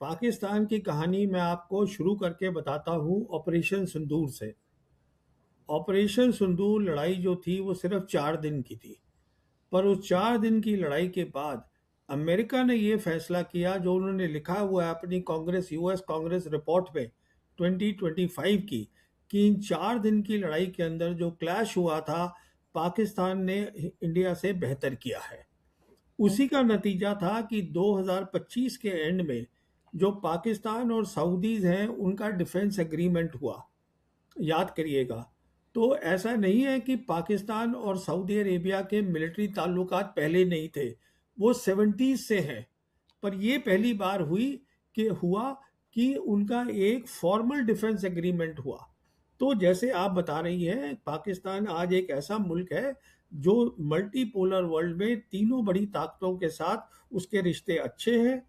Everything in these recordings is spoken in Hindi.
पाकिस्तान की कहानी मैं आपको शुरू करके बताता हूँ ऑपरेशन सिंदूर से। ऑपरेशन सिंदूर लड़ाई जो थी वो सिर्फ 4 दिन की थी। पर उस 4 दिन की लड़ाई के बाद अमेरिका ने ये फैसला किया, जो उन्होंने लिखा हुआ है अपनी कांग्रेस यूएस कांग्रेस रिपोर्ट में 2025 की, कि इन 4 दिन की लड़ाई के अंदर जो क्लैश हुआ था, पाकिस्तान ने इंडिया से बेहतर किया है। उसी का नतीजा था कि 2025 के एंड में जो पाकिस्तान और सऊदीज हैं उनका डिफेंस एग्रीमेंट हुआ, याद करिएगा। तो ऐसा नहीं है कि पाकिस्तान और सऊदी अरेबिया के मिलिट्री ताल्लुकात पहले नहीं थे, वो 70s से हैं। पर ये पहली बार हुआ कि उनका एक फॉर्मल डिफेंस एग्रीमेंट हुआ। तो जैसे आप बता रही हैं, पाकिस्तान आज एक ऐसा मुल्क है जो मल्टीपोलर वर्ल्ड में तीनों बड़ी ताकतों के साथ उसके रिश्ते अच्छे हैं,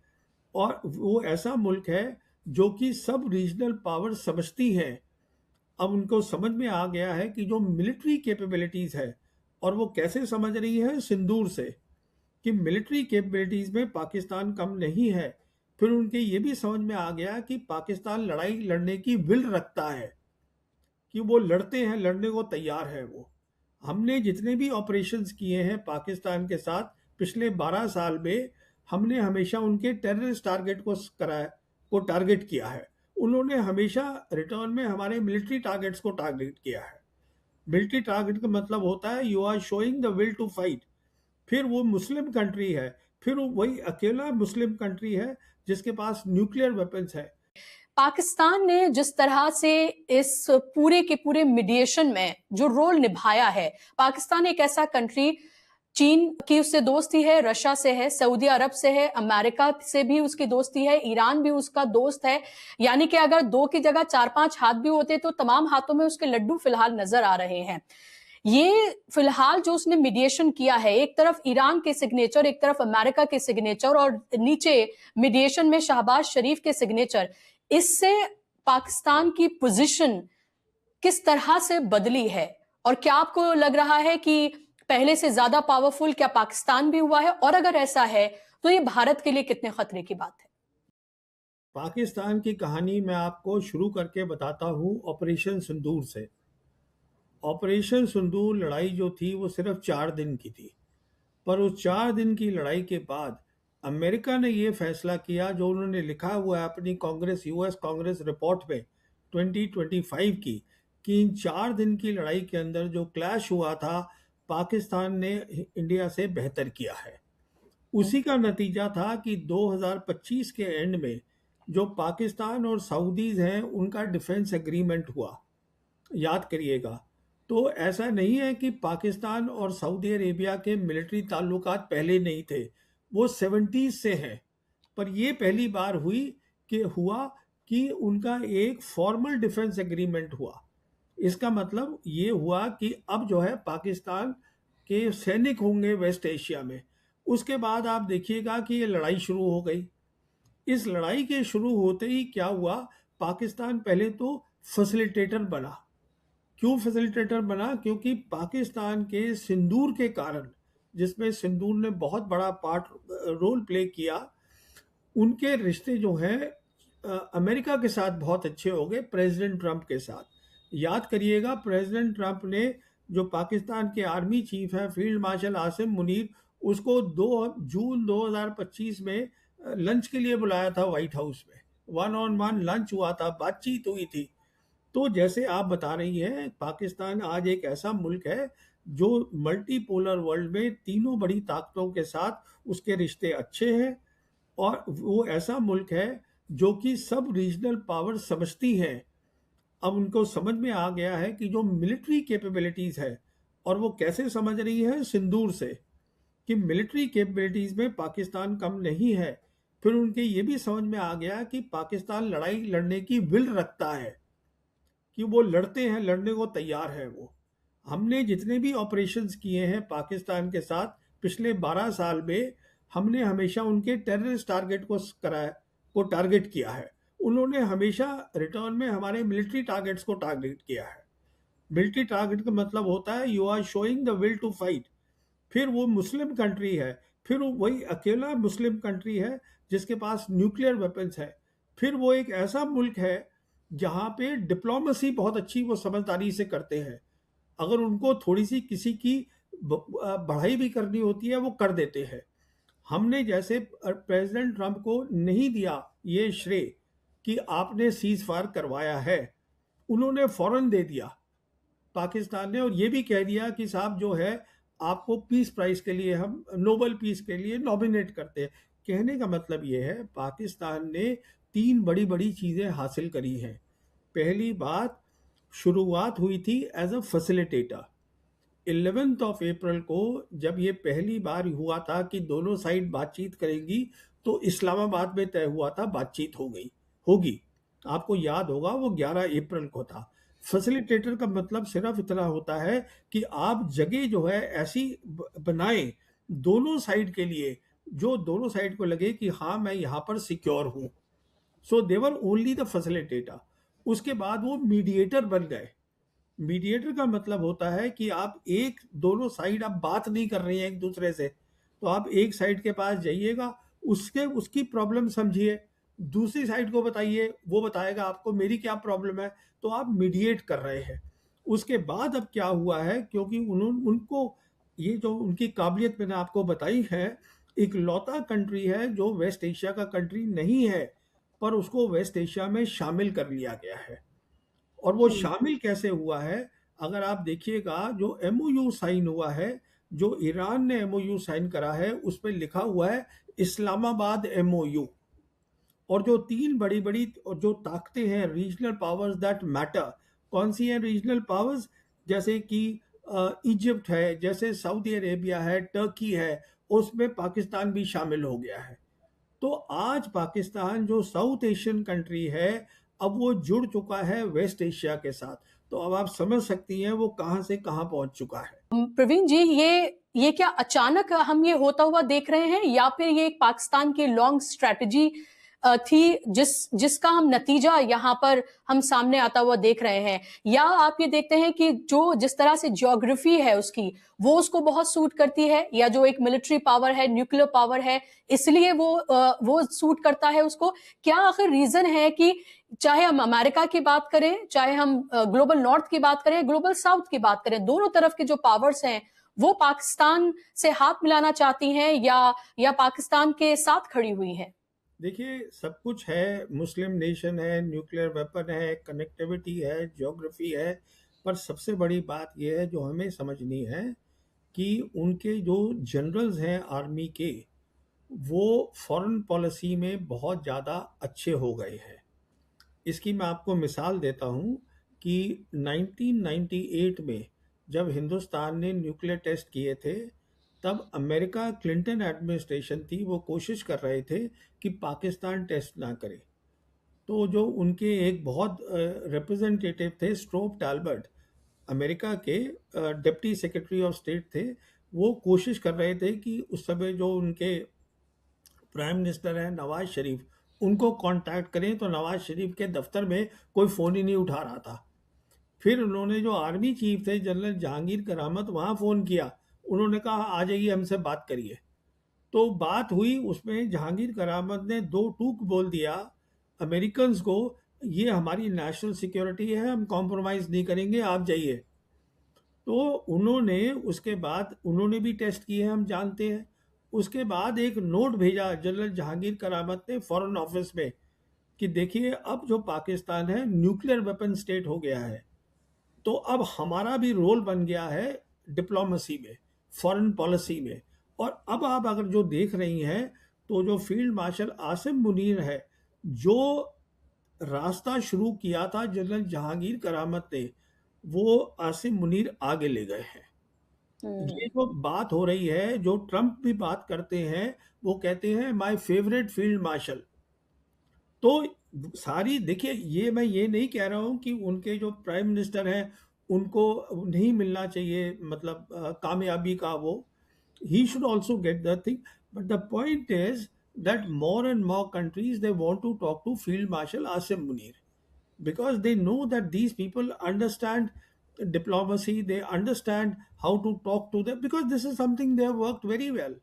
और वो ऐसा मुल्क है जो कि सब रीजनल पावर समझती हैं। अब उनको समझ में आ गया है कि जो मिलिट्री कैपेबिलिटीज है, और वो कैसे समझ रही है, सिंदूर से, कि मिलिट्री कैपेबिलिटीज में पाकिस्तान कम नहीं है। फिर उनके ये भी समझ में आ गया कि पाकिस्तान लड़ाई लड़ने की विल रखता है, कि वो लड़ते हैं, लड़ने को तैयार है वो। हमने जितने भी ऑपरेशंस किए हैं पाकिस्तान के साथ पिछले 12 साल में, हमने हमेशा उनके टेररिस्ट टारगेट को टारगेट किया है। उन्होंने हमेशा रिटर्न में हमारे मिलिट्री टारगेट्स को टारगेट किया है। मिलिट्री टारगेट का मतलब होता है you are showing the will to fight. फिर वो मुस्लिम कंट्री है, फिर वो वही अकेला मुस्लिम कंट्री है जिसके पास न्यूक्लियर वेपन्स है। पाकिस्तान ने जिस तरह से इस पूरे के पूरे मीडिएशन में जो रोल निभाया है, पाकिस्तान एक ऐसा कंट्री, चीन की उससे दोस्ती है, रशिया से है, सऊदी अरब से है, अमेरिका से भी उसकी दोस्ती है, ईरान भी उसका दोस्त है। यानी कि अगर 2 की जगह 4-5 हाथ भी होते तो तमाम हाथों में उसके लड्डू फिलहाल नजर आ रहे हैं। ये फिलहाल जो उसने मीडिएशन किया है, एक तरफ ईरान के सिग्नेचर, एक तरफ अमेरिका के सिग्नेचर, और नीचे मीडिएशन में शहबाज शरीफ के सिग्नेचर, इससे पाकिस्तान की पोजीशन किस तरह से बदली है? और क्या आपको लग रहा है कि पहले से ज्यादा पावरफुल क्या पाकिस्तान भी हुआ है? और अगर ऐसा है तो ये भारत के लिए कितने खतरे की बात है? पाकिस्तान की कहानी मैं आपको शुरू करके बताता हूँ ऑपरेशन सिंदूर से। ऑपरेशन सिंदूर लड़ाई जो थी वो सिर्फ 4 दिन की थी। पर उस 4 दिन की लड़ाई के बाद अमेरिका ने ये फैसला किया, जो उन्होंने लिखा हुआ है अपनी कांग्रेस यूएस कांग्रेस रिपोर्ट में 2025 की, कि इन 4 दिन की लड़ाई के अंदर जो क्लैश हुआ था, पाकिस्तान ने इंडिया से बेहतर किया है। उसी का नतीजा था कि 2025 के एंड में जो पाकिस्तान और सऊदीज हैं उनका डिफेंस एग्रीमेंट हुआ, याद करिएगा। तो ऐसा नहीं है कि पाकिस्तान और सऊदी अरेबिया के मिलिट्री ताल्लुकात पहले नहीं थे, वो 70s से हैं। पर ये पहली बार हुआ कि उनका एक फॉर्मल डिफेंस एग्रीमेंट हुआ। इसका मतलब ये हुआ कि अब जो है पाकिस्तान के सैनिक होंगे वेस्ट एशिया में। उसके बाद आप देखिएगा कि ये लड़ाई शुरू हो गई। इस लड़ाई के शुरू होते ही क्या हुआ, पाकिस्तान पहले तो फैसिलिटेटर बना। क्यों फैसिलिटेटर बना? क्योंकि पाकिस्तान के सिंदूर के कारण, जिसमें सिंदूर ने बहुत बड़ा रोल प्ले किया, उनके रिश्ते जो हैं अमेरिका के साथ बहुत अच्छे हो गए, प्रेसिडेंट ट्रंप के साथ। याद करिएगा, प्रेसिडेंट ट्रंप ने जो पाकिस्तान के आर्मी चीफ है फील्ड मार्शल आसिम मुनीर, उसको 2 जून 2025 में लंच के लिए बुलाया था व्हाइट हाउस में। 1-on-1 लंच हुआ था, बातचीत हुई थी। तो जैसे आप बता रही हैं, पाकिस्तान आज एक ऐसा मुल्क है जो मल्टीपोलर वर्ल्ड में तीनों बड़ी ताकतों के साथ उसके रिश्ते अच्छे हैं, और वो ऐसा मुल्क है जो कि सब रीजनल पावर समझती हैं। अब उनको समझ में आ गया है कि जो मिलिट्री कैपेबिलिटीज है, और वो कैसे समझ रही है, सिंदूर से, कि मिलिट्री कैपेबिलिटीज में पाकिस्तान कम नहीं है। फिर उनके ये भी समझ में आ गया कि पाकिस्तान लड़ाई लड़ने की विल रखता है, कि वो लड़ते हैं, लड़ने को तैयार है वो। हमने जितने भी ऑपरेशंस किए हैं पाकिस्तान के साथ पिछले 12 साल में, हमने हमेशा उनके टेररिस्ट टारगेट को टारगेट किया है। उन्होंने हमेशा रिटर्न में हमारे मिलिट्री टारगेट्स को टारगेट किया है। मिलिट्री टारगेट का मतलब होता है you are showing the will to fight. फिर वो मुस्लिम कंट्री है, फिर वो वही अकेला मुस्लिम कंट्री है जिसके पास न्यूक्लियर वेपन्स है। फिर वो एक ऐसा मुल्क है जहाँ पे डिप्लोमेसी बहुत अच्छी वो समझदारी से करते हैं। अगर उनको थोड़ी सी किसी की बढ़ाई भी करनी होती है वो कर देते हैं। हमने जैसे प्रेसिडेंट ट्रंप को नहीं दिया ये श्रेय कि आपने सीज फायर करवाया है, उन्होंने फौरन दे दिया पाकिस्तान ने, और ये भी कह दिया कि साहब जो है आपको पीस प्राइज के लिए हम नोबेल पीस के लिए नॉमिनेट करते हैं। कहने का मतलब ये है पाकिस्तान ने तीन बड़ी बड़ी चीज़ें हासिल करी हैं। पहली बात, शुरुआत हुई थी एज अ फैसिलिटेटर। 11 अप्रैल को जब ये पहली बार हुआ था कि दोनों साइड बातचीत करेंगी, तो इस्लामाबाद में तय हुआ था बातचीत हो गई होगी। आपको याद होगा वो 11 अप्रैल को था। फैसिलिटेटर का मतलब सिर्फ इतना होता है कि आप जगह जो है ऐसी बनाएं दोनों साइड के लिए, जो दोनों साइड को लगे कि हाँ मैं यहाँ पर सिक्योर हूँ। सो देवर ओनली द फैसिलिटेटर। उसके बाद वो मीडिएटर बन गए। मीडिएटर का मतलब होता है कि आप एक दोनों साइड आप बात नहीं कर रही हैं एक दूसरे से, तो आप एक साइड के पास जाइएगा, उसके उसकी प्रॉब्लम समझिए, दूसरी साइड को बताइए, वो बताएगा आपको मेरी क्या प्रॉब्लम है, तो आप मीडिएट कर रहे हैं। उसके बाद अब क्या हुआ है, क्योंकि उन्होंने उनको ये जो उनकी काबिलियत मैंने आपको बताई है, एक लौता कंट्री है जो वेस्ट एशिया का कंट्री नहीं है, पर उसको वेस्ट एशिया में शामिल कर लिया गया है। और वो शामिल कैसे हुआ है, अगर आप देखिएगा जो एमओयू साइन हुआ है, जो ईरान ने एमओयू साइन करा है, उस पर लिखा हुआ है इस्लामाबाद एमओयू। और जो तीन बड़ी बड़ी और जो ताकतें हैं रीजनल पावर्स दैट मैटर, कौन सी हैं रीजनल पावर्स, जैसे कि इजिप्ट है, जैसे सऊदी अरेबिया है, टर्की है, उसमें पाकिस्तान भी शामिल हो गया है। तो आज पाकिस्तान जो साउथ एशियन कंट्री है, अब वो जुड़ चुका है वेस्ट एशिया के साथ। तो अब आप समझ सकती हैं वो कहां से कहां पहुंच चुका है। प्रवीण जी, ये क्या अचानक हम ये होता हुआ देख रहे हैं, या फिर ये एक पाकिस्तान की लॉन्ग स्ट्रेटजी थी जिसका हम नतीजा यहाँ पर हम सामने आता हुआ देख रहे हैं? या आप ये देखते हैं कि जो जिस तरह से ज्योग्राफी है उसकी, वो उसको बहुत सूट करती है, या जो एक मिलिट्री पावर है, न्यूक्लियर पावर है, इसलिए वो सूट करता है उसको? क्या आखिर रीजन है कि चाहे हम अमेरिका की बात करें, चाहे हम ग्लोबल नॉर्थ की बात करें, ग्लोबल साउथ की बात करें, दोनों तरफ के जो पावर्स हैं वो पाकिस्तान से हाथ मिलाना चाहती हैं, या पाकिस्तान के साथ खड़ी हुई हैं? देखिए, सब कुछ है, मुस्लिम नेशन है, न्यूक्लियर वेपन है, कनेक्टिविटी है, ज्योग्राफी है, पर सबसे बड़ी बात यह है जो हमें समझनी है कि उनके जो जनरल्स हैं आर्मी के, वो फॉरेन पॉलिसी में बहुत ज़्यादा अच्छे हो गए हैं। इसकी मैं आपको मिसाल देता हूँ कि 1998 में जब हिंदुस्तान ने न्यूक्लियर टेस्ट किए थे, तब अमेरिका क्लिंटन एडमिनिस्ट्रेशन थी, वो कोशिश कर रहे थे कि पाकिस्तान टेस्ट ना करे। तो जो उनके एक बहुत रिप्रेजेंटेटिव थे, स्ट्रोप टैलबर्ट, अमेरिका के डिप्टी सेक्रेटरी ऑफ स्टेट थे, वो कोशिश कर रहे थे कि उस समय जो उनके प्राइम मिनिस्टर हैं नवाज शरीफ, उनको कांटेक्ट करें, तो नवाज शरीफ के दफ्तर में कोई फ़ोन ही नहीं उठा रहा था। फिर उन्होंने जो आर्मी चीफ थे जनरल जहांगीर करामत, वहाँ फ़ोन किया, उन्होंने कहा आ जाइए हमसे बात करिए। तो बात हुई, उसमें जहांगीर करामत ने दो टूक बोल दिया अमेरिकन्स को, ये हमारी नेशनल सिक्योरिटी है, हम कॉम्प्रोमाइज़ नहीं करेंगे, आप जाइए। तो उन्होंने उसके बाद उन्होंने भी टेस्ट किए हैं, हम जानते हैं। उसके बाद एक नोट भेजा जनरल जहांगीर करामत ने फॉरेन ऑफिस में कि देखिए अब जो पाकिस्तान है न्यूक्लियर वेपन स्टेट हो गया है, तो अब हमारा भी रोल बन गया है डिप्लोमेसी में, फॉरेन पॉलिसी में। और अब आप अगर जो देख रही हैं, तो जो फील्ड मार्शल आसिम मुनीर है, जो रास्ता शुरू किया था जनरल जहांगीर करामत ने, वो आसिम मुनीर आगे ले गए हैं। ये जो बात हो रही है, जो ट्रंप भी बात करते हैं, वो कहते हैं माय फेवरेट फील्ड मार्शल। तो सारी देखिए, ये मैं ये नहीं कह रहा हूँ कि उनके जो प्राइम मिनिस्टर हैं उनको नहीं मिलना चाहिए, मतलब कामयाबी का वो, he should also get that thing. But the point is that more and more countries they want to talk to Field Marshal Asim Munir, because they know that these people understand diplomacy, they understand how to talk to them, because this is something they have worked very well,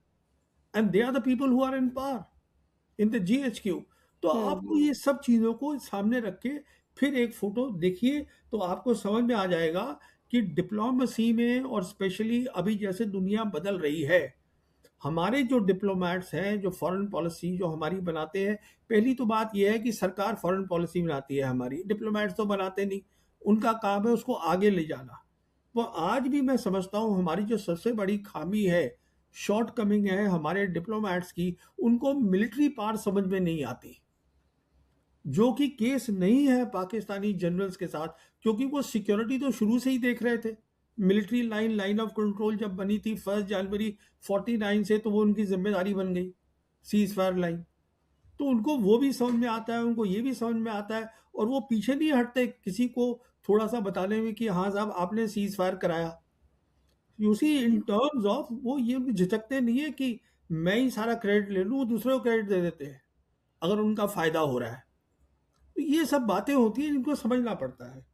and they are the people who are in power in the GHQ. तो हुँ, आपको हुँ। ये सब चीज़ों को सामने रख के फिर एक फ़ोटो देखिए, तो आपको समझ में आ जाएगा कि डिप्लोमेसी में और स्पेशली अभी जैसे दुनिया बदल रही है, हमारे जो डिप्लोमैट्स हैं, जो फ़ॉरेन पॉलिसी जो हमारी बनाते हैं, पहली तो बात ये है कि सरकार फ़ॉरेन पॉलिसी बनाती है हमारी, डिप्लोमैट्स तो बनाते नहीं। उनका काम है उसको आगे ले जाना। तो आज भी मैं समझता हूँ हमारी जो सबसे बड़ी खामी है, शॉर्टकमिंग है हमारे डिप्लोमैट्स की, उनको मिलिट्री पावर समझ में नहीं आती। जो कि केस नहीं है पाकिस्तानी जनरल्स के साथ, क्योंकि वो सिक्योरिटी तो शुरू से ही देख रहे थे। मिलिट्री लाइन ऑफ कंट्रोल जब बनी थी 1 जनवरी 49 से, तो वो उनकी ज़िम्मेदारी बन गई, सीज़ फायर लाइन। तो उनको वो भी समझ में आता है, उनको ये भी समझ में आता है, और वो पीछे नहीं हटते किसी को थोड़ा-सा बताने में कि हाँ साहब आपने सीज़ फायर कराया। You see in terms of वो ये झिझकते नहीं है कि मैं ही सारा क्रेडिट ले लूँ, वो दूसरे को क्रेडिट दे देते हैं, अगर उनका फ़ायदा हो रहा है। तो ये सब बातें होती हैं जिनको समझना पड़ता है।